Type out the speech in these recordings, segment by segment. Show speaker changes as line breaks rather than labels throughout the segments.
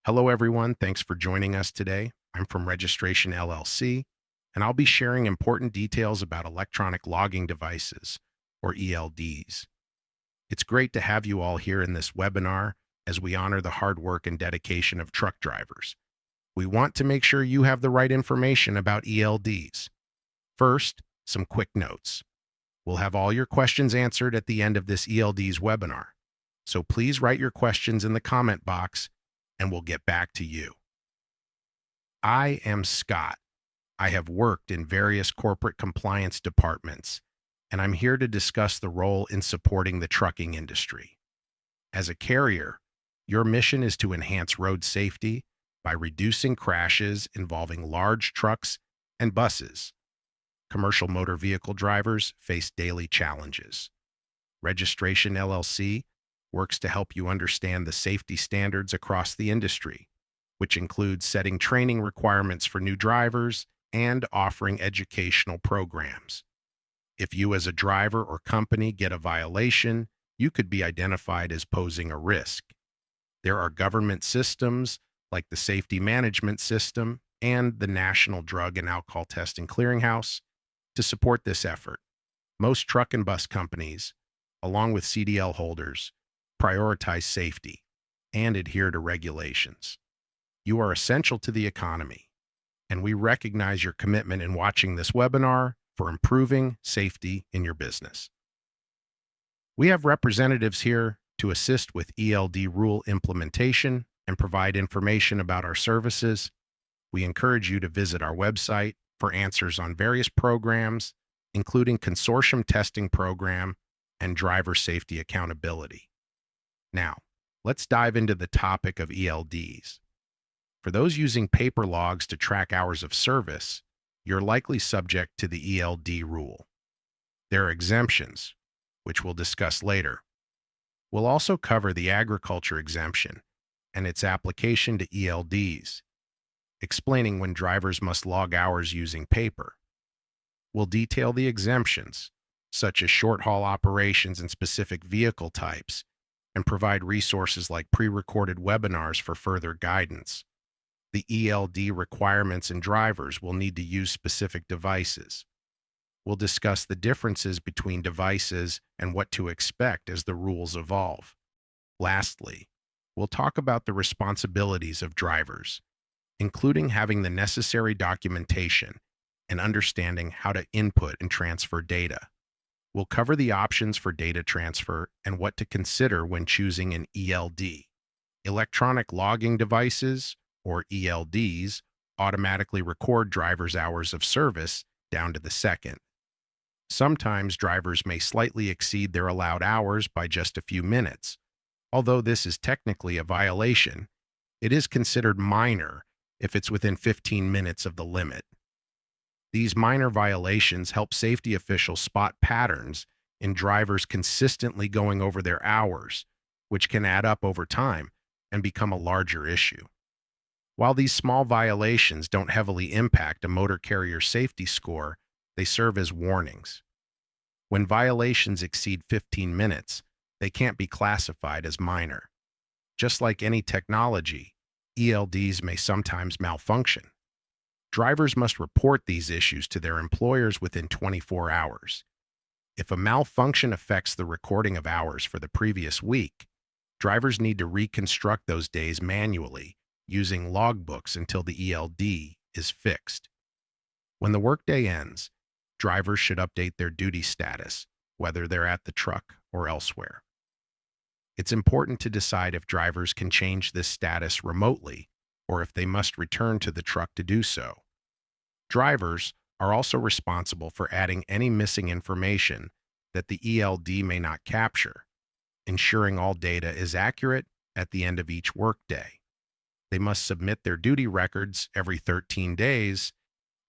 Hello, everyone. Thanks for joining us today. I'm from Registration LLC, and I'll be sharing important details about electronic logging devices, or ELDs. It's great to have you all here in this webinar as we honor the hard work and dedication of truck drivers. We want to make sure you have the right information about ELDs. First, some quick notes. We'll have all your questions answered at the end of this ELDs webinar. So please write your questions in the comment box and we'll get back to you. I am Scott. I have worked in various corporate compliance departments, and I'm here to discuss the role in supporting the trucking industry. As a carrier, your mission is to enhance road safety by reducing crashes involving large trucks and buses. Commercial motor vehicle drivers face daily challenges. Registration LLC works to help you understand the safety standards across the industry, which includes setting training requirements for new drivers and offering educational programs. If you as a driver or company get a violation, you could be identified as posing a risk. There are government systems like the Safety Management System and the National Drug and Alcohol Testing Clearinghouse to support this effort. Most truck and bus companies, along with CDL holders, prioritize safety and adhere to regulations. You are essential to the economy, and we recognize your commitment in watching this webinar for improving safety in your business. We have representatives here to assist with ELD rule implementation and provide information about our services. We encourage you to visit our website for answers on various programs, including Consortium Testing Program and Driver Safety Accountability. Now, let's dive into the topic of ELDs. For those using paper logs to track hours of service, you're likely subject to the ELD rule. There are exemptions, which we'll discuss later. We'll also cover the agriculture exemption and its application to ELDs, explaining when drivers must log hours using paper. We'll detail the exemptions, such as short-haul operations and specific vehicle types, and provide resources like pre-recorded webinars for further guidance. The ELD requirements and drivers will need to use specific devices. We'll discuss the differences between devices and what to expect as the rules evolve. Lastly, we'll talk about the responsibilities of drivers, including having the necessary documentation and understanding how to input and transfer data. We'll cover the options for data transfer and what to consider when choosing an ELD. Electronic logging devices, or ELDs, automatically record drivers' hours of service down to the second. Sometimes drivers may slightly exceed their allowed hours by just a few minutes. Although this is technically a violation, it is considered minor if it's within 15 minutes of the limit. These minor violations help safety officials spot patterns in drivers consistently going over their hours, which can add up over time and become a larger issue. While these small violations don't heavily impact a motor carrier safety score, they serve as warnings. When violations exceed 15 minutes, they can't be classified as minor. Just like any technology, ELDs may sometimes malfunction. Drivers must report these issues to their employers within 24 hours. If a malfunction affects the recording of hours for the previous week, drivers need to reconstruct those days manually using logbooks until the ELD is fixed. When the workday ends, drivers should update their duty status, whether they're at the truck or elsewhere. It's important to decide if drivers can change this status remotely or if they must return to the truck to do so. Drivers are also responsible for adding any missing information that the ELD may not capture, ensuring all data is accurate at the end of each workday. They must submit their duty records every 13 days,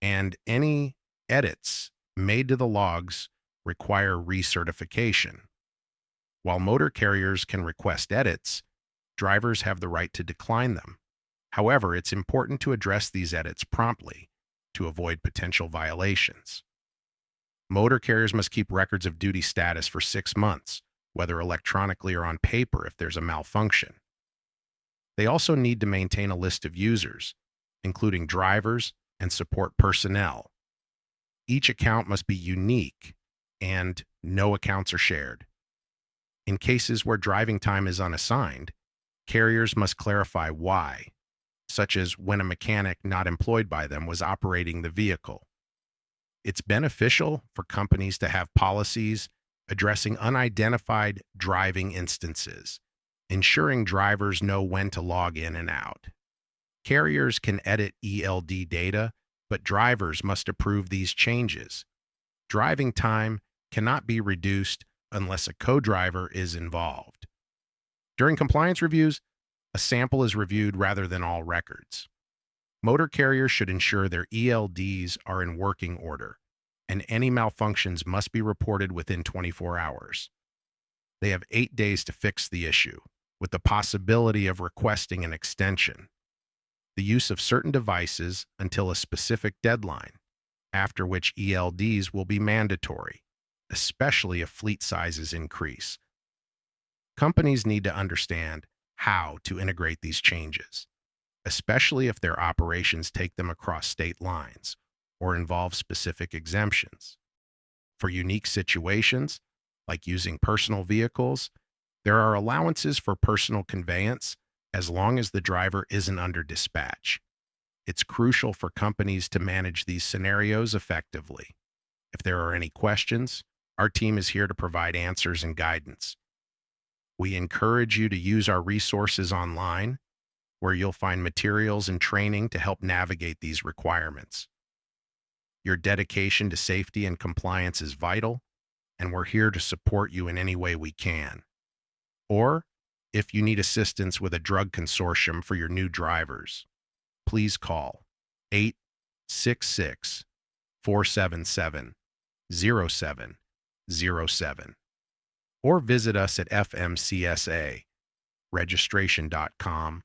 and any edits made to the logs require recertification. While motor carriers can request edits, drivers have the right to decline them. However, it's important to address these edits promptly to avoid potential violations. Motor carriers must keep records of duty status for 6 months, whether electronically or on paper if there's a malfunction. They also need to maintain a list of users, including drivers and support personnel. Each account must be unique and no accounts are shared. In cases where driving time is unassigned, carriers must clarify why, such as when a mechanic not employed by them was operating the vehicle. It's beneficial for companies to have policies addressing unidentified driving instances, ensuring drivers know when to log in and out. Carriers can edit ELD data, but drivers must approve these changes. Driving time cannot be reduced unless a co-driver is involved. During compliance reviews, a sample is reviewed rather than all records. Motor carriers should ensure their ELDs are in working order, and any malfunctions must be reported within 24 hours. They have 8 days to fix the issue, with the possibility of requesting an extension. The use of certain devices until a specific deadline, after which ELDs will be mandatory, especially if fleet sizes increase. Companies need to understand how to integrate these changes, especially if their operations take them across state lines or involve specific exemptions. For unique situations, like using personal vehicles, there are allowances for personal conveyance as long as the driver isn't under dispatch. It's crucial for companies to manage these scenarios effectively. If there are any questions, our team is here to provide answers and guidance. We encourage you to use our resources online, where you'll find materials and training to help navigate these requirements. Your dedication to safety and compliance is vital, and we're here to support you in any way we can. Or, if you need assistance with a drug consortium for your new drivers, please call 866-477-0707 or visit us at FMCSA registration.com